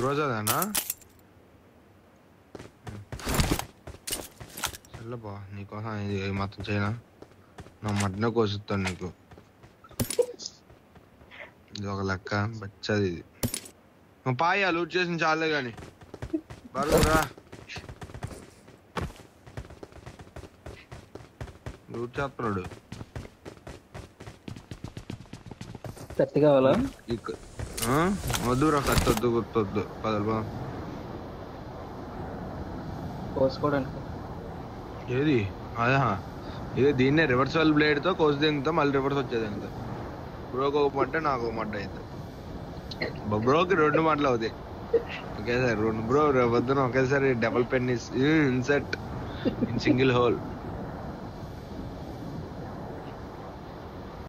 గ్రోజాదేనా చల్లబా నీకోసం ఇది మాత్రం చేయనా నా మడ్న కోసిస్తాను నీకు ఇది ఒక లెక్క బచ్చది ఇది పాయ లూట్ చేసిన చాలే గాని బరువురా లూట్ చేస్తున్నాడు కత్తి కావాలా వద్దురా కత్తి వద్దు గుర్తొద్దు పదలు కోసుకోవడానికి ఏది అదా ఇది దీన్నే రివర్సల్ బ్లేడ్ తో కోసి దింగుతా మళ్ళీ రివర్స్ వచ్చేది ఎంత బ్రోకి ఒక మట్ట నాకు ఒక మట్ట అవుతుంది బ్రోకి 2 మట్టలు అవుతాయి ఒకేసారి 2 బ్రో వద్దున ఒకేసారి double pen INCET in single whole